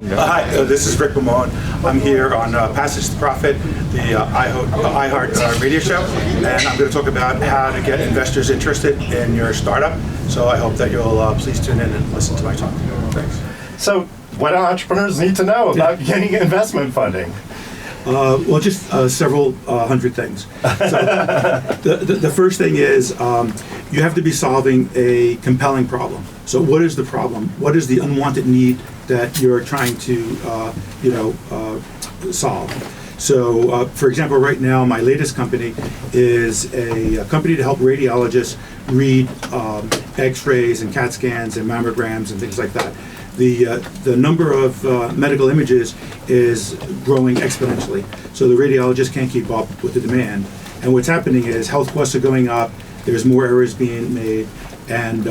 Hi, this is Rick Mammone. I'm here on Passage to Profit, the iHeart radio show, and I'm going to talk about how to get investors interested in your startup. So I hope that you'll please tune in and listen to my talk. Thanks. So what do entrepreneurs need to know about getting investment funding? Well, just several hundred things. So the first thing is you have to be solving a compelling problem. So what is the problem? What is the unwanted need that you're trying to solve? So for example, right now my latest company is a company to help radiologists read x-rays and CAT scans and mammograms and things like that. The number of medical images is growing exponentially. So the radiologists can't keep up with the demand. And what's happening is health costs are going up, there's more errors being made, and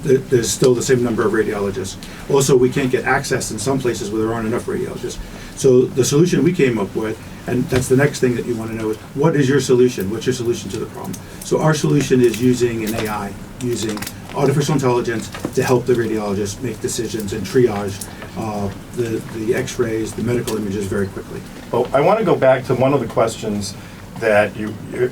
there's still the same number of radiologists. Also, we can't get access in some places where there aren't enough radiologists. So the solution we came up with, and that's the next thing that you want to know, is what is your solution? What's your solution to the problem? So our solution is using an AI, using artificial intelligence to help the radiologists make decisions and triage the x-rays, the medical images very quickly. Well, I want to go back to one of the questions that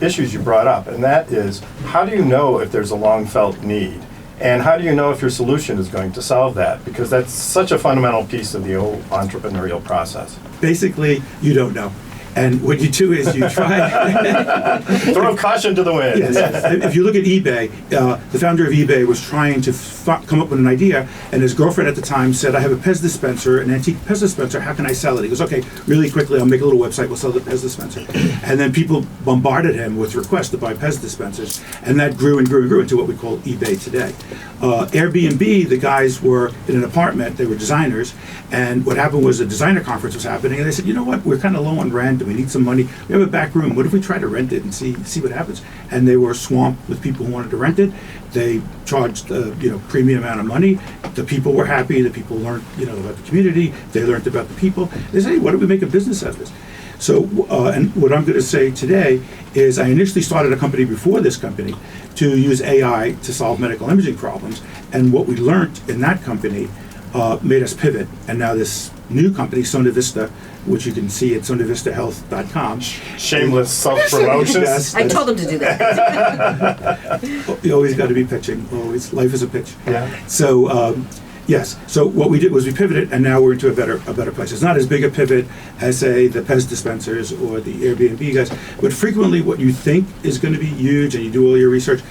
issues you brought up, and that is, how do you know if there's a long felt need? And how do you know if your solution is going to solve that? Because that's such a fundamental piece of the whole entrepreneurial process. Basically, you don't know. And what you do is you try. Throw caution to the wind. Yes. If you look at eBay, the founder of eBay was trying to come up with an idea, and his girlfriend at the time said, I have a Pez dispenser, an antique Pez dispenser, how can I sell it? He goes, okay, really quickly, I'll make a little website, we'll sell the Pez dispenser. And then people bombarded him with requests to buy Pez dispensers, and that grew and grew and grew into what we call eBay today. Airbnb, the guys were in an apartment, they were designers, and what happened was a designer conference was happening, and they said, you know what, we're kind of low on rent, we need some money, we have a back room, what if we try to rent it and see what happens? And they were swamped with people who wanted to rent it. They charged premium amount of money. The people were happy, the people learned about the community, they learned about the people. They said, hey, why don't we make a business out of this? So, and what I'm going to say today is I initially started a company before this company to use AI to solve medical imaging problems, and what we learned in that company made us pivot, and now this new company, SonaVista, which you can see at sonavistahealth.com. Shameless self-promotion. Yes, I told him to do that. You always got to be pitching. Always, life is a pitch. Yeah. So, yes. So what we did was we pivoted, and now we're into a better place. It's not as big a pivot as, say, the Pez dispensers or the Airbnb guys, but frequently what you think is going to be huge, and you do all your research,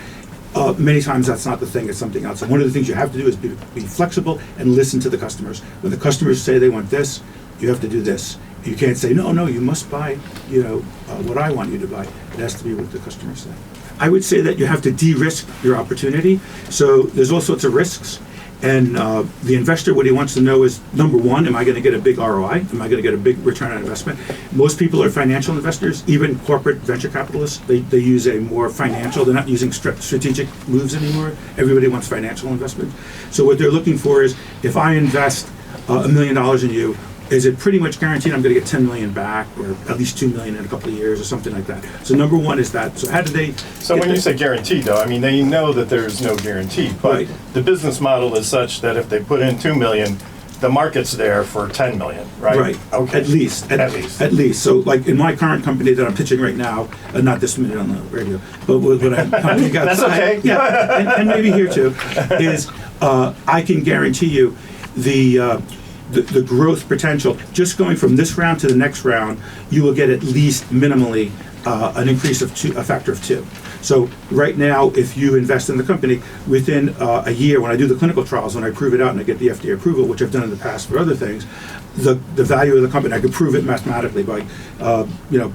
many times that's not the thing, it's something else. And one of the things you have to do is be flexible and listen to the customers. When the customers say they want this, you have to do this. You can't say, no, you must buy, what I want you to buy. It has to be what the customers say. I would say that you have to de-risk your opportunity. So there's all sorts of risks. And the investor, what he wants to know is, number one, am I going to get a big ROI? Am I going to get a big return on investment? Most people are financial investors, even corporate venture capitalists. They use a more financial, they're not using strategic moves anymore. Everybody wants financial investment. So what they're looking for is, if I invest $1 million in you, is it pretty much guaranteed I'm going to get 10 million back, or at least 2 million in a couple of years, or something like that? So number one is that. So how do they? So when you say guaranteed, though, I mean, they know that there's no guarantee, but right. The business model is such that if they put in 2 million, the market's there for 10 million, right? Right. Okay. At least. At least. So like in my current company that I'm pitching right now, not this minute on the radio, but what I'm company got. That's okay. Yeah, and maybe here too, is I can guarantee you the growth potential, just going from this round to the next round, you will get at least minimally an increase of a factor of 2. So right now, if you invest in the company, within a year, when I do the clinical trials, when I prove it out and I get the FDA approval, which I've done in the past for other things, the value of the company, I could prove it mathematically by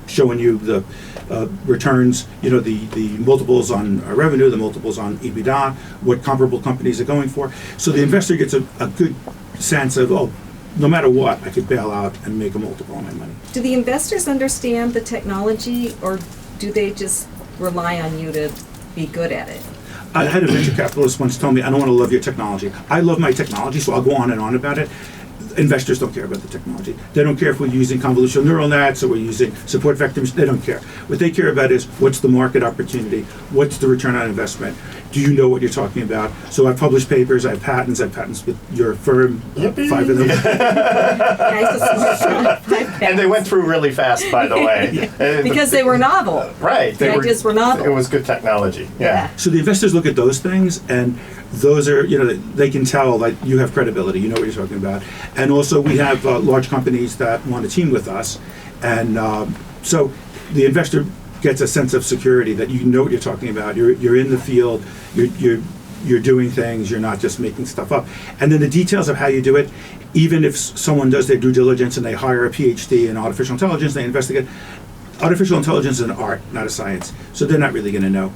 showing you the returns, the multiples on revenue, the multiples on EBITDA, what comparable companies are going for. So the investor gets a good sense of, no matter what, I could bail out and make a multiple on my money. Do the investors understand the technology, or do they just rely on you to be good at it? I had a venture capitalist once tell me, I don't want to love your technology. I love my technology, so I'll go on and on about it. investors don't care about the technology. They don't care if we're using convolutional neural nets or we're using support vectors. They don't care. What they care about is what's the market opportunity, what's the return on investment. Do you know what you're talking about? So I've published papers, I have patents with your firm, 5 of them. And they went through really fast, by the way. Because they were novel. Right. The ideas were novel. It was good technology. Yeah. So the investors look at those things, and those are, they can tell like you have credibility, you know what you're talking about. And also we have large companies that want to team with us, and so the investor gets a sense of security that you know what you're talking about. You're in the field. You're doing things. You're not just making stuff up. And then the details of how you do it, even if someone does their due diligence and they hire a PhD in artificial intelligence, they investigate. Artificial intelligence is an art, not a science. So they're not really going to know,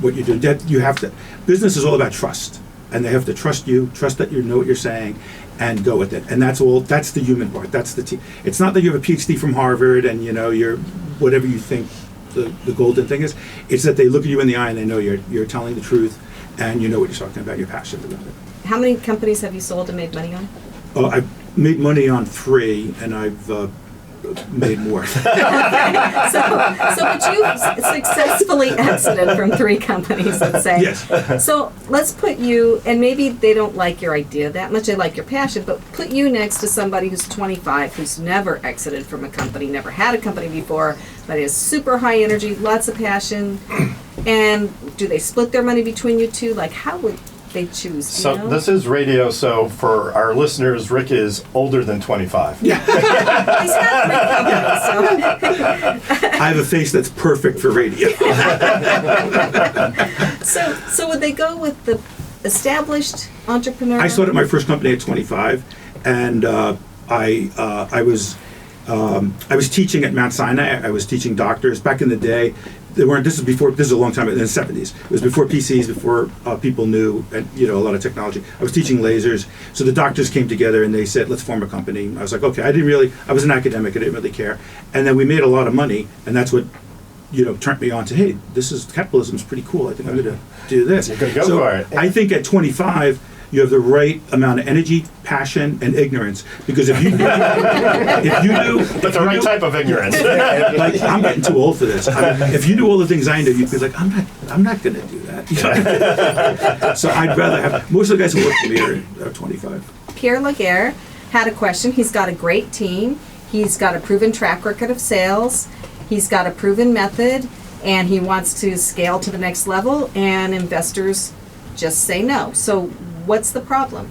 what you're doing. You have to. Business is all about trust, and they have to trust you, trust that you know what you're saying, and go with it. And that's all. That's the human part. That's the team. It's not that you have a PhD from Harvard and you're whatever you think the golden thing is. It's that they look at you in the eye and they know you're telling the truth, and you know what you're talking about. You're passionate about it. How many companies have you sold and made money on? I've made money on 3, and I've made more. So but you successfully exited from 3 companies, let's say. Yes. So let's put you, and maybe they don't like your idea that much, they like your passion, but put you next to somebody who's 25, who's never exited from a company, never had a company before, but has super high energy, lots of passion, and do they split their money between you two? Like, how would they choose? So this is radio, so for our listeners, Rick is older than 25. Yeah. He's got 3 companies, so. I have a face that's perfect for radio. So would they go with the established entrepreneur? I started my first company at 25, and I was teaching at Mount Sinai. I was teaching doctors back in the day. This is a long time in the 70s. It was before PCs, before people knew, and a lot of technology. I was teaching lasers, so the doctors came together and they said, "Let's form a company." I was like, "Okay." I was an academic. I didn't really care, and then we made a lot of money, and that's what turned me on to, hey, capitalism's pretty cool. I think I'm going to do this. You're going to go for it. I think at 25. You have the right amount of energy, passion, and ignorance. Because if you do, but the right type of ignorance. Like, I'm getting too old for this. If you do all the things I do, you'd be like, I'm not going to do that. So I'd rather have. Most of the guys who work for me are 25. Pierre Laguerre had a question. He's got a great team. He's got a proven track record of sales. He's got a proven method, and he wants to scale to the next level. And investors just say no. So what's the problem?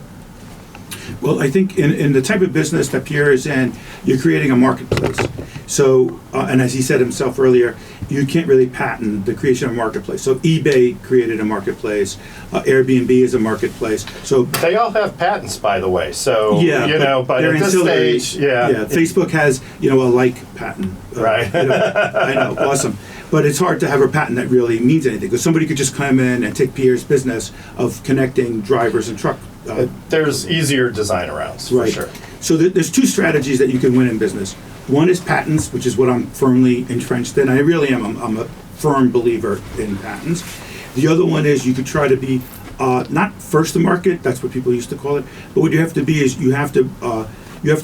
Well, I think in the type of business that Pierre is in, you're creating a marketplace. So, and as he said himself earlier, you can't really patent the creation of a marketplace. So eBay created a marketplace, Airbnb is a marketplace. So they all have patents, by the way. So but they're at this ancillary. stage, Facebook has a like patent. Right. I know, awesome. But it's hard to have a patent that really means anything, because somebody could just come in and take Pierre's business of connecting drivers and truck. There's easier design arounds, for sure. So there's 2 strategies that you can win in business. One is patents, which is what I'm firmly entrenched in. I really am. I'm a firm believer in patents. The other one is you could try to be not first to market. That's what people used to call it. But what you have to be is you have to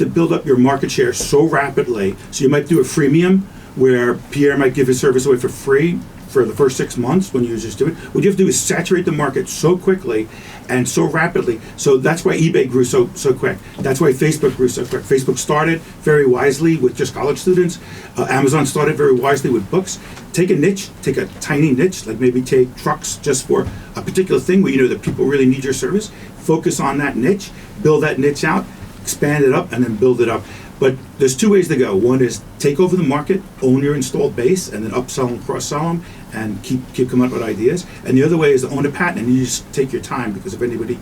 build up your market share so rapidly. So you might do a freemium, where Pierre might give his service away for free for the first 6 months when users do it. What you have to do is saturate the market so quickly and so rapidly. So that's why eBay grew so quick. That's why Facebook grew so quick. Facebook started very wisely with just college students. Amazon started very wisely with books. Take a tiny niche, like maybe take trucks just for a particular thing where that people really need your service. Focus on that niche, build that niche out, expand it up, and then build it up. But there's 2 ways to go. One is take over the market, own your installed base, and then upsell and cross-sell them, and keep coming up with ideas. And the other way is to own a patent, and you just take your time, because if anybody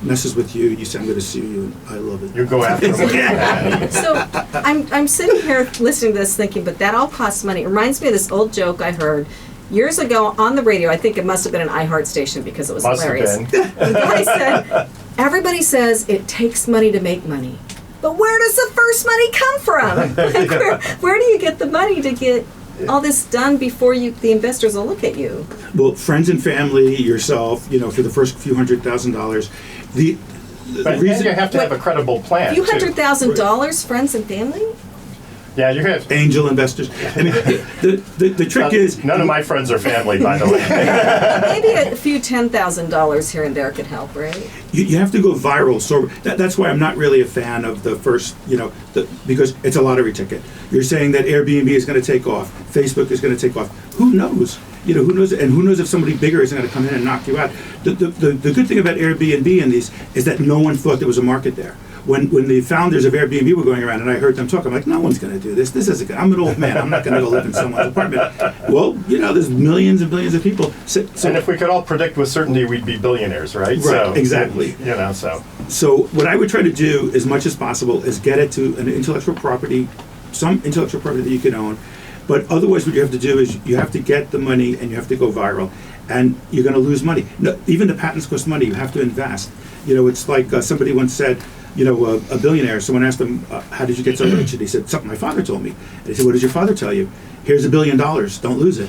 messes with you, you say, I'm going to sue you, and I love it. You go after them. So I'm sitting here listening to this thinking, but that all costs money. It reminds me of this old joke I heard years ago on the radio. I think it must have been an iHeart station, because it was hilarious. The guy said, everybody says it takes money to make money. But where does the first money come from? Like, where do you get the money to get all this done before the investors will look at you? Well, friends and family, yourself, for the first few $100,000. But reason you have to have a credible plan. A few too. $100,000, friends and family? Yeah, you have. angel investors. I mean, the trick is None of my friends are family, by the way. Maybe a few $10,000 here and there could help, right? you have to go viral. So that's why I'm not really a fan of the first, because it's a lottery ticket. You're saying that Airbnb is going to take off, Facebook is going to take off. Who knows? Who knows? And who knows if somebody bigger is going to come in and knock you out? The good thing about Airbnb and these is that no one thought there was a market there. When the founders of Airbnb were going around and I heard them talk, I'm like, no one's going to do this. This isn't good. I'm an old man. I'm not going to go live in someone's apartment. Well, there's millions and billions of people. So And if we could all predict with certainty, we'd be billionaires, right? Right, exactly. So what I would try to do as much as possible is get it to an intellectual property, some intellectual property that you can own. But otherwise what you have to do is you have to get the money and you have to go viral. And you're going to lose money. No, even the patents cost money. You have to invest. It's like somebody once said, a billionaire, someone asked him, how did you get so rich? And he said, something my father told me. And he said, what did your father tell you? Here's $1 billion, don't lose it.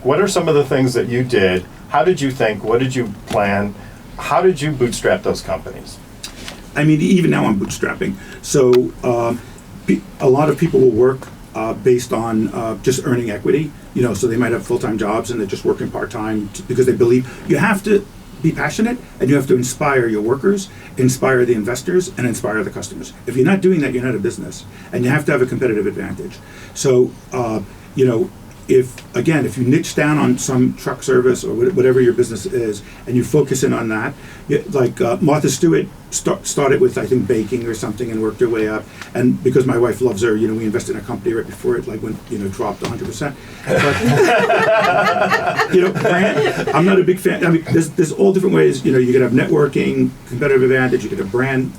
What are some of the things that you did? How did you think? What did you plan? How did you bootstrap those companies? I mean, even now I'm bootstrapping. So a lot of people will work based on just earning equity, so they might have full-time jobs and they're just working part-time because they believe you have to be passionate and you have to inspire your workers, inspire the investors, and inspire the customers. If you're not doing that, you're not a business, and you have to have a competitive advantage. So, if you niche down on some truck service or whatever your business is, and you focus in on that, like Martha Stewart started with, I think, baking or something and worked her way up. And because my wife loves her, we invested in a company right before it went, dropped 100%. But, brand, I'm not a big fan. I mean, there's all different ways. You could have networking, competitive advantage. You could have brand.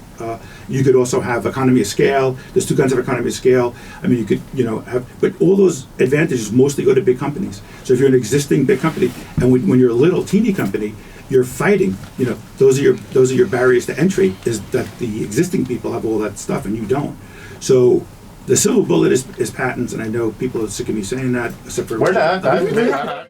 You could also have economy of scale. There's two kinds of economy of scale. I mean, you could, have, but all those advantages mostly go to big companies. So if you're an existing big company, and when you're a little teeny company, you're fighting. Those are your barriers to entry. Is that the existing people have all that stuff and you don't. So the silver bullet is patents, and I know people are sick of me saying that. Except for We're not.